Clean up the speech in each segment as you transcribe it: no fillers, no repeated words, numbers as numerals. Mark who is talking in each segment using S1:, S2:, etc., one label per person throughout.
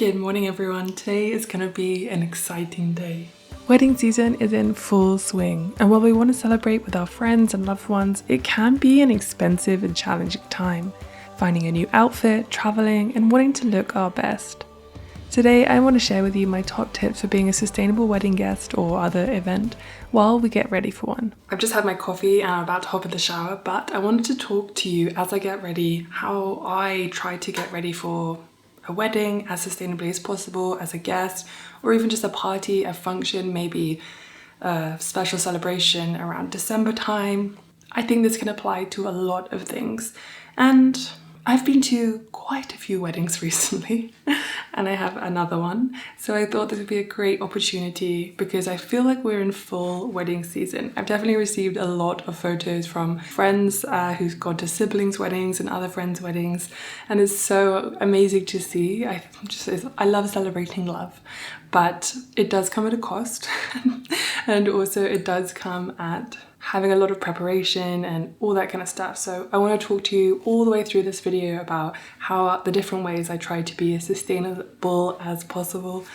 S1: Good morning everyone, today is going to be an exciting day. Wedding season is in full swing, and while we want to celebrate with our friends and loved ones, it can be an expensive and challenging time, finding a new outfit, traveling and wanting to look our best. Today I want to share with you my top tips for being a sustainable wedding guest or other event while we get ready for one. I've just had my coffee and I'm about to hop in the shower, but I wanted to talk to you as I get ready how I try to get ready for a wedding as sustainably as possible as a guest, or even just a party, a function, maybe a special celebration around December time. I think this can apply to a lot of things, and I've been to quite a few weddings recently and I have another one, so I thought this would be a great opportunity because I feel like we're in full wedding season. I've definitely received a lot of photos from friends who've gone to siblings' weddings and other friends' weddings, and it's so amazing to see. I love celebrating love, but it does come at a cost and also it does come at having a lot of preparation and all that kind of stuff. So I want to talk to you all the way through this video about how the different ways I try to be as sustainable as possible,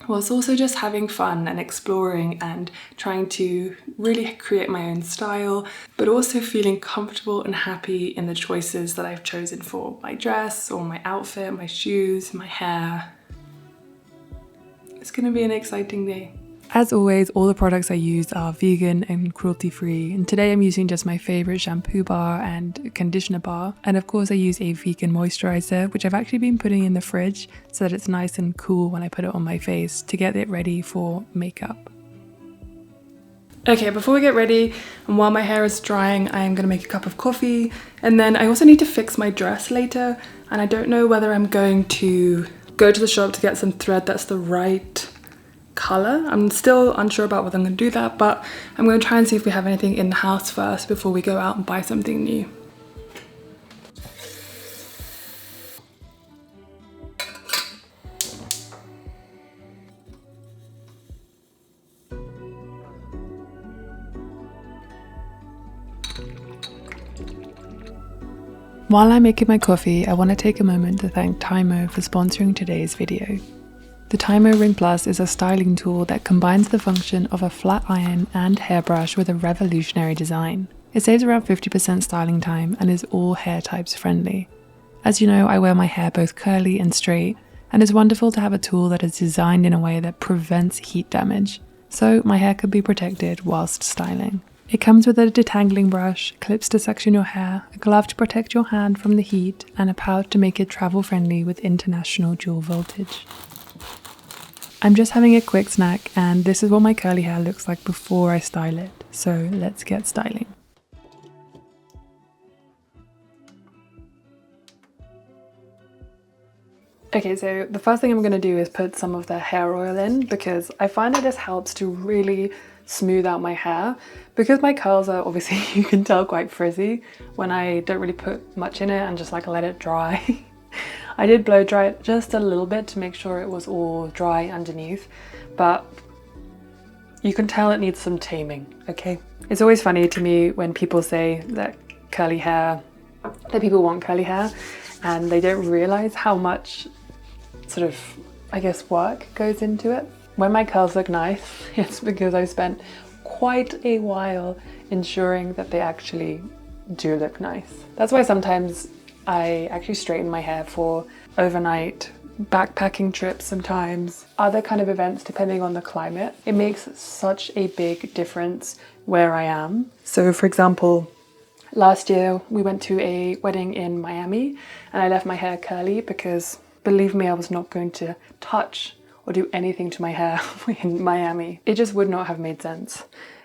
S1: whilst also just having fun and exploring and trying to really create my own style, but also feeling comfortable and happy in the choices that I've chosen for my dress or my outfit, my shoes, my hair. It's going to be an exciting day. As always, all the products I use are vegan and cruelty-free, and today I'm using just my favourite shampoo bar and conditioner bar, and of course I use a vegan moisturiser, which I've actually been putting in the fridge so that it's nice and cool when I put it on my face to get it ready for makeup. Okay, before we get ready and while my hair is drying, I'm going to make a cup of coffee, and then I also need to fix my dress later, and I don't know whether I'm going to go to the shop to get some thread that's the right colour. I'm still unsure about whether I'm going to do that, but I'm going to try and see if we have anything in the house first before we go out and buy something new. While I'm making my coffee, I want to take a moment to thank Tymo for sponsoring today's video. The Tymo Ring Plus is a styling tool that combines the function of a flat iron and hairbrush with a revolutionary design. It saves around 50% styling time and is all hair types friendly. As you know, I wear my hair both curly and straight, and it's wonderful to have a tool that is designed in a way that prevents heat damage, so my hair can be protected whilst styling. It comes with a detangling brush, clips to section your hair, a glove to protect your hand from the heat, and a pouch to make it travel friendly with international dual voltage. I'm just having a quick snack, and this is what my curly hair looks like before I style it, so let's get styling. Okay, so the first thing I'm going to do is put some of the hair oil in, because I find that this helps to really smooth out my hair. Because my curls are obviously, you can tell, quite frizzy when I don't really put much in it and just let it dry. I did blow dry it just a little bit to make sure it was all dry underneath, but you can tell it needs some taming, okay? It's always funny to me when people say that people want curly hair and they don't realize how much sort of, I guess, work goes into it. When my curls look nice, it's because I've spent quite a while ensuring that they actually do look nice. That's why sometimes I actually straighten my hair for overnight backpacking trips, sometimes other kind of events depending on the climate. It makes such a big difference where I am. So for example, last year we went to a wedding in Miami and I left my hair curly because, believe me, I was not going to touch or do anything to my hair in Miami. It just would not have made sense.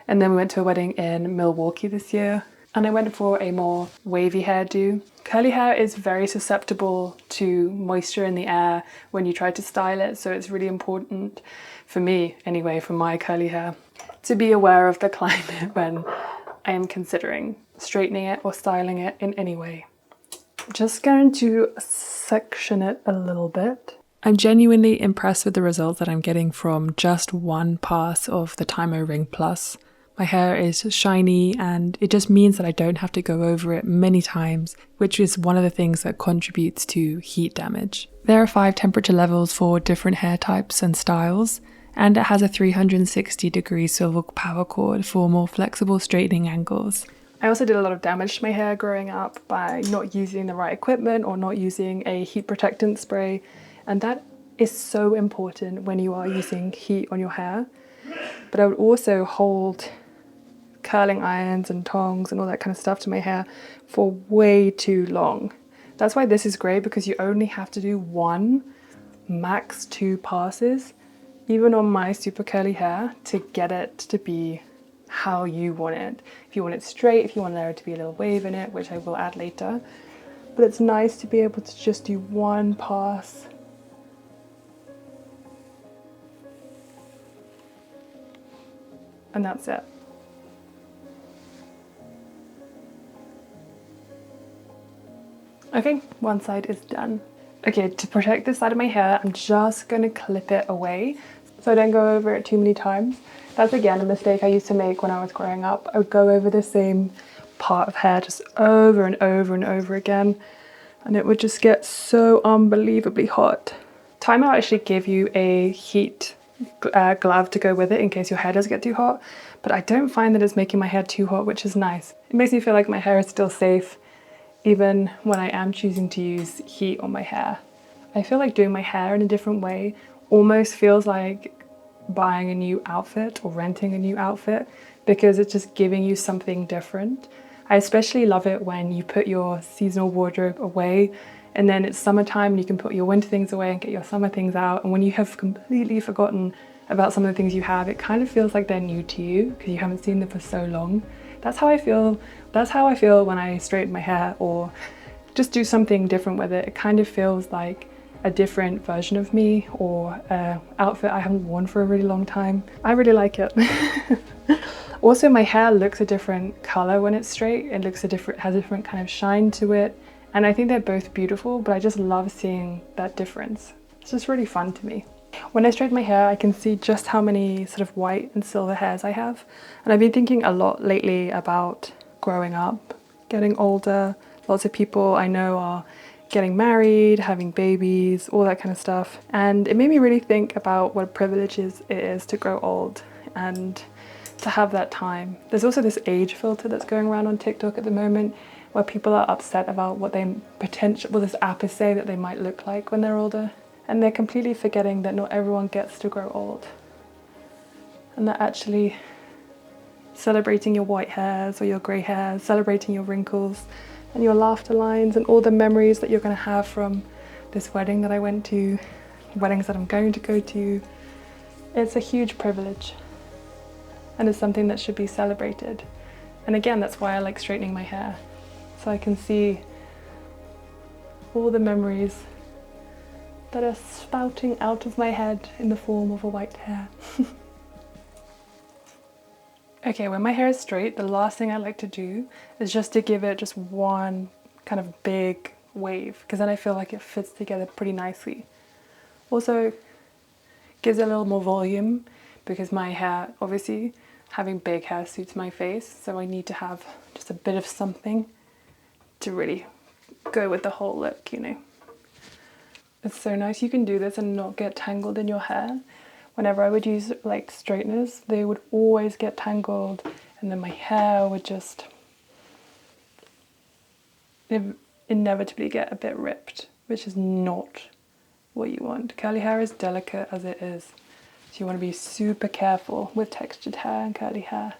S1: And then we went to a wedding in Milwaukee this year, and I went for a more wavy hairdo. Curly hair is very susceptible to moisture in the air when you try to style it, so it's really important, for me anyway, for my curly hair, to be aware of the climate when I am considering straightening it or styling it in any way. Just going to section it a little bit. I'm genuinely impressed with the results that I'm getting from just one pass of the Tymo Ring Plus. My hair is shiny and it just means that I don't have to go over it many times, which is one of the things that contributes to heat damage. There are 5 temperature levels for different hair types and styles, and it has a 360-degree swivel power cord for more flexible straightening angles. I also did a lot of damage to my hair growing up by not using the right equipment or not using a heat protectant spray, and that is so important when you are using heat on your hair. But I would also hold curling irons and tongs and all that kind of stuff to my hair for way too long. That's why this is great, because you only have to do 1, max 2 passes, even on my super curly hair, to get it to be how you want it. If you want it straight, if you want there to be a little wave in it, which I will add later. But it's nice to be able to just do 1 pass. And that's it. Okay, one side is done. Okay, to protect this side of my hair, I'm just gonna clip it away so I don't go over it too many times. That's again a mistake I used to make when I was growing up. I would go over the same part of hair just over and over and over again, and it would just get so unbelievably hot. Time Out actually give you a heat glove to go with it in case your hair does get too hot, but I don't find that it's making my hair too hot, which is nice. It makes me feel like my hair is still safe even when I am choosing to use heat on my hair. I feel like doing my hair in a different way almost feels like buying a new outfit or renting a new outfit, because it's just giving you something different. I especially love it when you put your seasonal wardrobe away and then it's summertime and you can put your winter things away and get your summer things out, and when you have completely forgotten about some of the things you have, it kind of feels like they're new to you because you haven't seen them for so long. That's how I feel. That's how I feel when I straighten my hair or just do something different with it. It kind of feels like a different version of me, or an outfit I haven't worn for a really long time. I really like it. Also, my hair looks a different color when it's straight. It looks has a different kind of shine to it. And I think they're both beautiful, but I just love seeing that difference. It's just really fun to me. When I straighten my hair, I can see just how many sort of white and silver hairs I have. And I've been thinking a lot lately about growing up, getting older. Lots of people I know are getting married, having babies, all that kind of stuff. And it made me really think about what a privilege it is to grow old and to have that time. There's also this age filter that's going around on TikTok at the moment where people are upset about what this app is saying that they might look like when they're older. And they're completely forgetting that not everyone gets to grow old. And that actually celebrating your white hairs or your grey hairs, celebrating your wrinkles and your laughter lines and all the memories that you're going to have from this wedding that I went to, weddings that I'm going to go to. It's a huge privilege and it's something that should be celebrated. And again, that's why I like straightening my hair, so I can see all the memories that are spouting out of my head in the form of a white hair. Okay, when my hair is straight, the last thing I like to do is just to give it just one kind of big wave, because then I feel like it fits together pretty nicely. Also, gives it a little more volume, because my hair, obviously, having big hair suits my face, so I need to have just a bit of something to really go with the whole look, you know. It's so nice you can do this and not get tangled in your hair. Whenever I would use like straighteners, they would always get tangled and then my hair would just inevitably get a bit ripped, which is not what you want. Curly hair is delicate as it is, so you want to be super careful with textured hair and curly hair.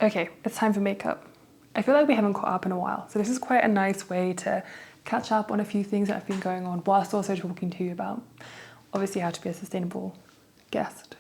S1: Okay, it's time for makeup. I feel like we haven't caught up in a while, so this is quite a nice way to catch up on a few things that have been going on whilst also talking to you about obviously how to be a sustainable guest.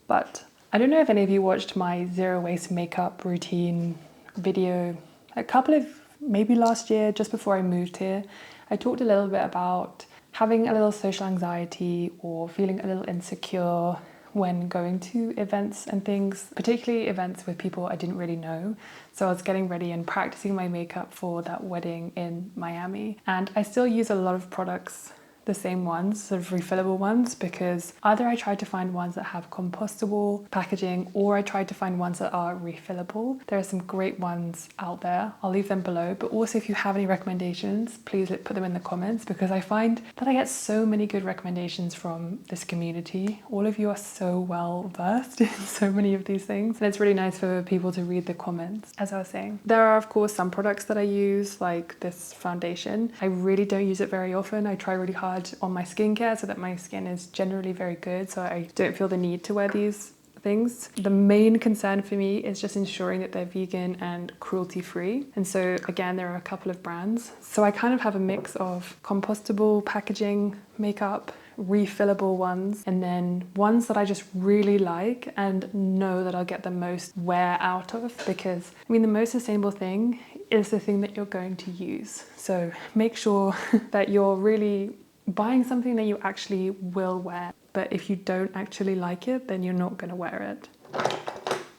S1: But I don't know if any of you watched my zero waste makeup routine video a couple of, maybe last year, just before I moved here. I talked a little bit about having a little social anxiety or feeling a little insecure when going to events and things, particularly events with people I didn't really know. So I was getting ready and practicing my makeup for that wedding in Miami. And I still use a lot of products the same ones, sort of refillable ones, because either I tried to find ones that have compostable packaging or I tried to find ones that are refillable. There are some great ones out there. I'll leave them below, but also if you have any recommendations, please put them in the comments, because I find that I get so many good recommendations from this community. All of you are so well versed in so many of these things, and it's really nice for people to read the comments. As I was saying, there are of course some products that I use, like this foundation. I really don't use it very often. I try really hard on my skincare so that my skin is generally very good, so I don't feel the need to wear these things. The main concern for me is just ensuring that they're vegan and cruelty free. And so again, there are a couple of brands. So I kind of have a mix of compostable packaging makeup, refillable ones, and then ones that I just really like and know that I'll get the most wear out of, because I mean, the most sustainable thing is the thing that you're going to use. So make sure that you're really buying something that you actually will wear. But if you don't actually like it, then you're not going to wear it.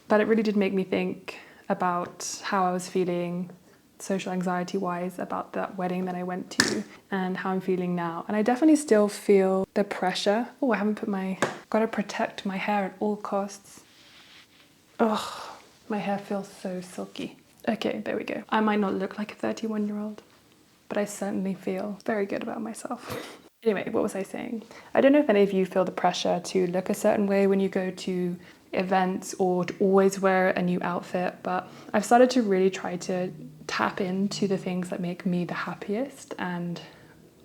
S1: But it really did make me think about how I was feeling social anxiety wise about that wedding that I went to and how I'm feeling now. And I definitely still feel the pressure. Oh, I haven't gotta protect my hair at all costs. Oh, my hair feels so silky. Okay, there we go. I might not look like a 31-year-old, but I certainly feel very good about myself. Anyway, what was I saying? I don't know if any of you feel the pressure to look a certain way when you go to events or to always wear a new outfit, but I've started to really try to tap into the things that make me the happiest, and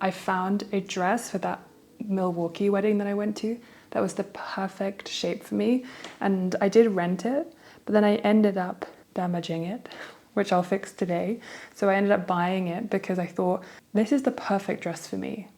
S1: I found a dress for that Milwaukee wedding that I went to that was the perfect shape for me, and I did rent it, but then I ended up damaging it, which I'll fix today. So I ended up buying it because I thought, this is the perfect dress for me.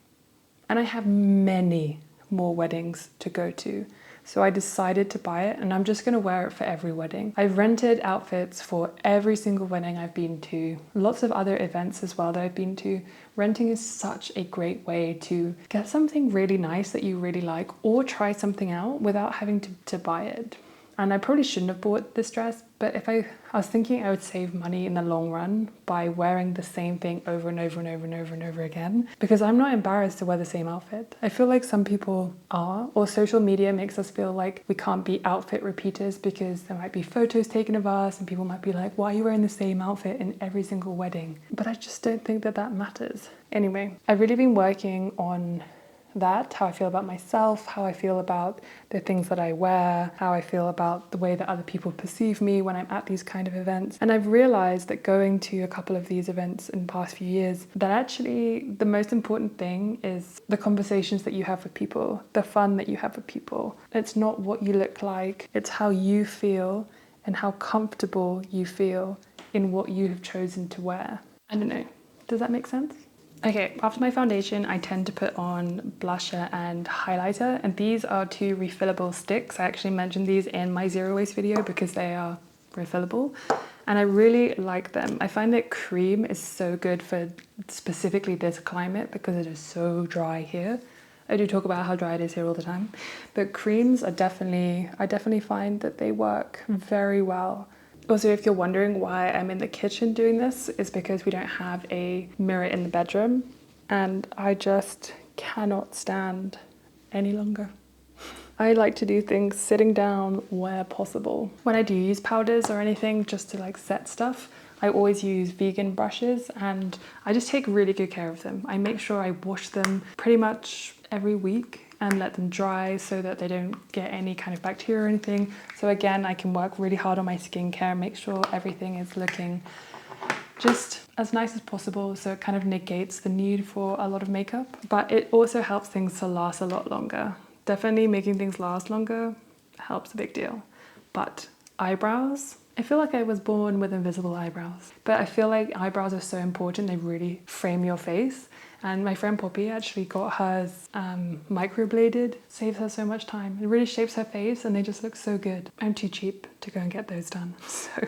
S1: And I have many more weddings to go to. So I decided to buy it, and I'm just gonna wear it for every wedding. I've rented outfits for every single wedding I've been to, lots of other events as well that I've been to. Renting is such a great way to get something really nice that you really like, or try something out without having to buy it. And I probably shouldn't have bought this dress, but if I was thinking I would save money in the long run by wearing the same thing over and over and over and over and over again, because I'm not embarrassed to wear the same outfit. I feel like some people are, or social media makes us feel like we can't be outfit repeaters because there might be photos taken of us and people might be like, why are you wearing the same outfit in every single wedding? But I just don't think that that matters. Anyway, I've really been working on that, how I feel about myself, how I feel about the things that I wear, how I feel about the way that other people perceive me when I'm at these kind of events. And I've realized that going to a couple of these events in the past few years, that actually the most important thing is the conversations that you have with people, the fun that you have with people. It's not what you look like, it's how you feel and how comfortable you feel in what you have chosen to wear. I don't know, does that make sense? Okay, after my foundation, I tend to put on blusher and highlighter, and these are two refillable sticks. I actually mentioned these in my zero waste video because they are refillable, and I really like them. I find that cream is so good for specifically this climate because it is so dry here. I do talk about how dry it is here all the time, but creams are I definitely find that they work very well. Also, if you're wondering why I'm in the kitchen doing this, it's because we don't have a mirror in the bedroom, and I just cannot stand any longer. I like to do things sitting down where possible. When I do use powders or anything just to like set stuff, I always use vegan brushes, and I just take really good care of them. I make sure I wash them pretty much every week and let them dry so that they don't get any kind of bacteria or anything. So again, I can work really hard on my skincare, make sure everything is looking just as nice as possible, so it kind of negates the need for a lot of makeup. But it also helps things to last a lot longer. Definitely making things last longer helps a big deal. But eyebrows, I feel like I was born with invisible eyebrows. But I feel like eyebrows are so important, they really frame your face. And my friend Poppy actually got hers microbladed. Saves her so much time. It really shapes her face and they just look so good. I'm too cheap to go and get those done. So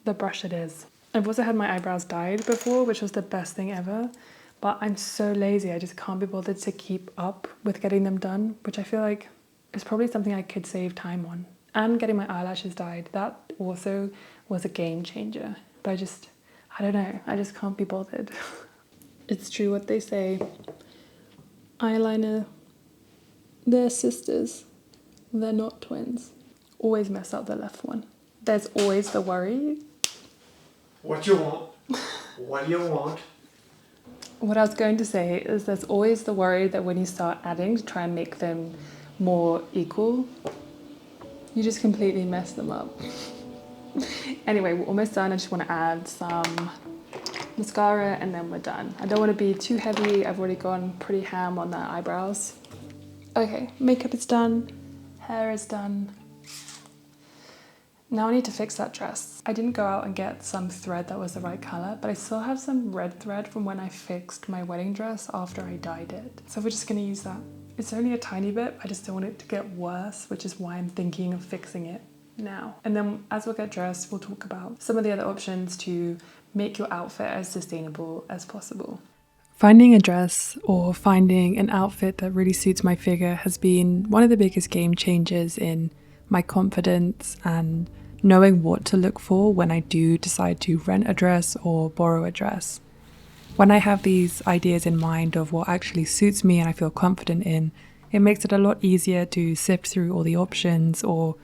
S1: the brush it is. I've also had my eyebrows dyed before, which was the best thing ever. But I'm so lazy, I just can't be bothered to keep up with getting them done, which I feel like is probably something I could save time on. And getting my eyelashes dyed, that also was a game changer. But I don't know, I just can't be bothered. It's true what they say. Eyeliner, they're sisters. They're not twins. Always mess up the left one. There's always the worry.
S2: What you want? What do you want?
S1: What I was going to say is there's always the worry that when you start adding to try and make them more equal, you just completely mess them up. Anyway, we're almost done. I just want to add some mascara and then we're done. I don't want to be too heavy. I've already gone pretty ham on the eyebrows. Okay, makeup is done. Hair is done. Now I need to fix that dress. I didn't go out and get some thread that was the right color, but I still have some red thread from when I fixed my wedding dress after I dyed it. So we're just gonna use that. It's only a tiny bit, I just don't want it to get worse, which is why I'm thinking of fixing it now. And then as we'll get dressed, we'll talk about some of the other options to make your outfit as sustainable as possible. Finding a dress or finding an outfit that really suits my figure has been one of the biggest game changers in my confidence and knowing what to look for when I do decide to rent a dress or borrow a dress. When I have these ideas in mind of what actually suits me and I feel confident in, it makes it a lot easier to sift through all the options or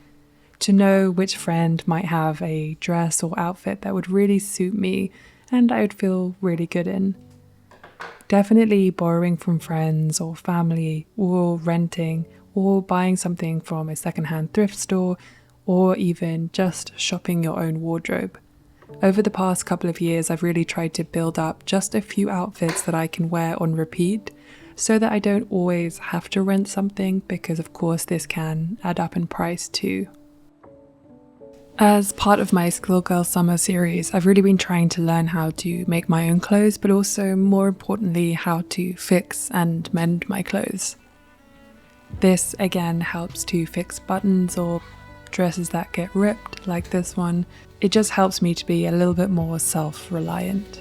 S1: to know which friend might have a dress or outfit that would really suit me and I would feel really good in. Definitely borrowing from friends or family or renting or buying something from a secondhand thrift store or even just shopping your own wardrobe. Over the past couple of years, I've really tried to build up just a few outfits that I can wear on repeat so that I don't always have to rent something because of course this can add up in price too. As part of my Skill Girl Summer series, I've really been trying to learn how to make my own clothes, but also more importantly, how to fix and mend my clothes. This again helps to fix buttons or dresses that get ripped like this one. It just helps me to be a little bit more self-reliant.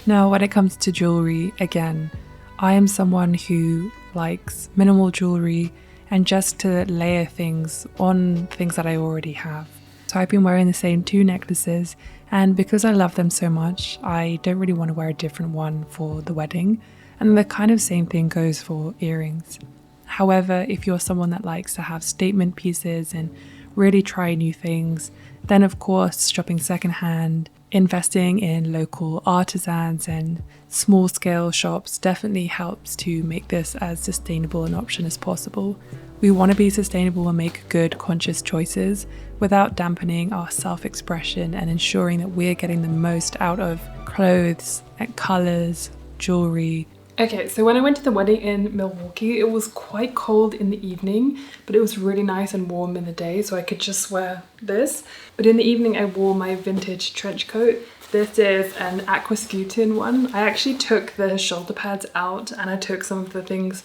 S1: Now, when it comes to jewelry, again, I am someone who likes minimal jewelry and just to layer things on things that I already have. So I've been wearing the same 2 necklaces, and because I love them so much, I don't really want to wear a different one for the wedding. And the kind of same thing goes for earrings. However, if you're someone that likes to have statement pieces and really try new things, then of course shopping secondhand, investing in local artisans and small scale shops definitely helps to make this as sustainable an option as possible. We want to be sustainable and make good conscious choices without dampening our self-expression and ensuring that we're getting the most out of clothes and colours, jewelry. Okay, so when I went to the wedding in Milwaukee, it was quite cold in the evening, but it was really nice and warm in the day, so I could just wear this. But in the evening, I wore my vintage trench coat. This is an aquascutin one. I actually took the shoulder pads out and I took some of the things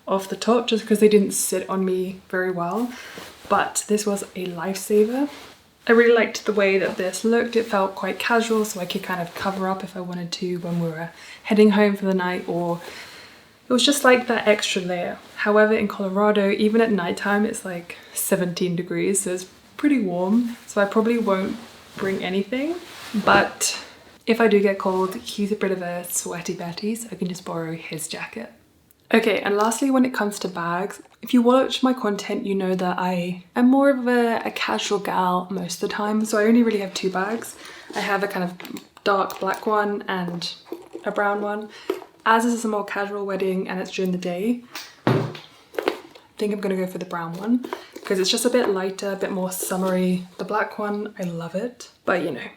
S1: off the top just because they didn't sit on me very well. But this was a lifesaver. I really liked the way that this looked. It felt quite casual, so I could kind of cover up if I wanted to when we were heading home for the night, or it was just like that extra layer. However, in Colorado, even at nighttime, it's like 17 degrees, so it's pretty warm. So I probably won't bring anything, but if I do get cold, he's a bit of a sweaty Betty, so I can just borrow his jacket. Okay, and lastly, when it comes to bags, if you watch my content, you know that I am more of a casual gal most of the time, so I only really have 2 bags. I have a kind of dark black one and a brown one. As this is a more casual wedding and it's during the day, I think I'm gonna go for the brown one because it's just a bit lighter, a bit more summery. The black one, I love it, but you know.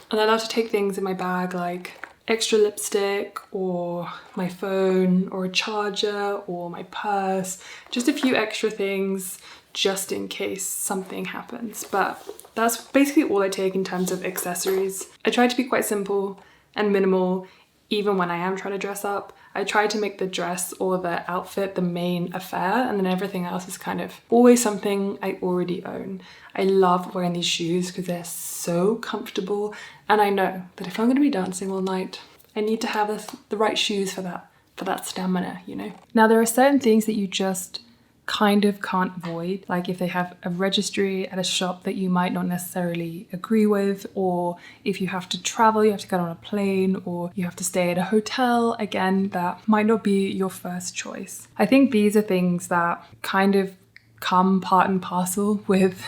S1: And I love to take things in my bag like extra lipstick or my phone or a charger or my purse, just a few extra things just in case something happens. But that's basically all I take in terms of accessories. I try to be quite simple and minimal even when I am trying to dress up. I try to make the dress or the outfit the main affair, and then everything else is kind of always something I already own. I love wearing these shoes because they're so comfortable, and I know that if I'm going to be dancing all night, I need to have the right shoes for that stamina, you know. Now there are certain things that you just kind of can't avoid. Like if they have a registry at a shop that you might not necessarily agree with, or if you have to travel, you have to get on a plane, or you have to stay at a hotel, again, that might not be your first choice. I think these are things that kind of come part and parcel with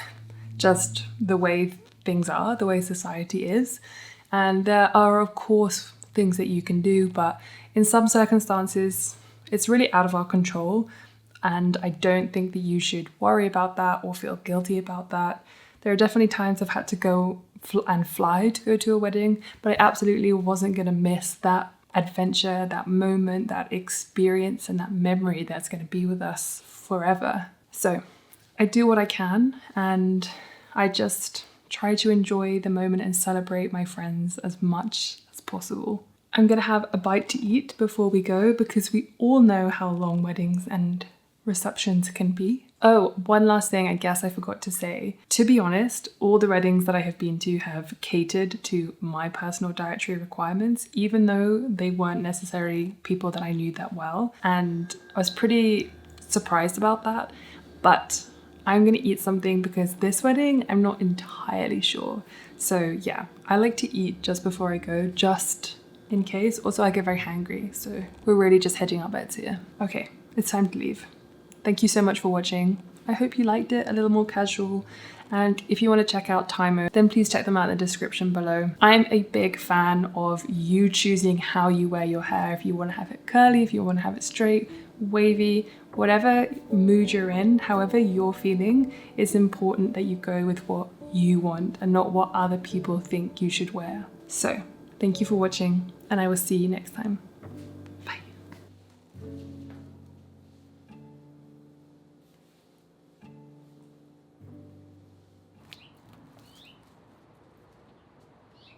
S1: just the way things are, the way society is. And there are, of course, things that you can do, but in some circumstances, it's really out of our control. And I don't think that you should worry about that or feel guilty about that. There are definitely times I've had to go and fly to go to a wedding, but I absolutely wasn't going to miss that adventure, that moment, that experience, and that memory that's going to be with us forever. So I do what I can, and I just try to enjoy the moment and celebrate my friends as much as possible. I'm going to have a bite to eat before we go, because we all know how long weddings and receptions can be. Oh, one last thing I guess I forgot to say. To be honest, all the weddings that I have been to have catered to my personal dietary requirements, even though they weren't necessarily people that I knew that well. And I was pretty surprised about that. But I'm going to eat something because this wedding, I'm not entirely sure. So yeah, I like to eat just before I go, just in case. Also, I get very hangry, so we're really just hedging our bets here. Okay, it's time to leave. Thank you so much for watching. I hope you liked it, a little more casual. And if you want to check out Tymo, then please check them out in the description below. I'm a big fan of you choosing how you wear your hair. If you want to have it curly, if you want to have it straight, wavy, whatever mood you're in, however you're feeling, it's important that you go with what you want and not what other people think you should wear. So, thank you for watching, and I will see you next time.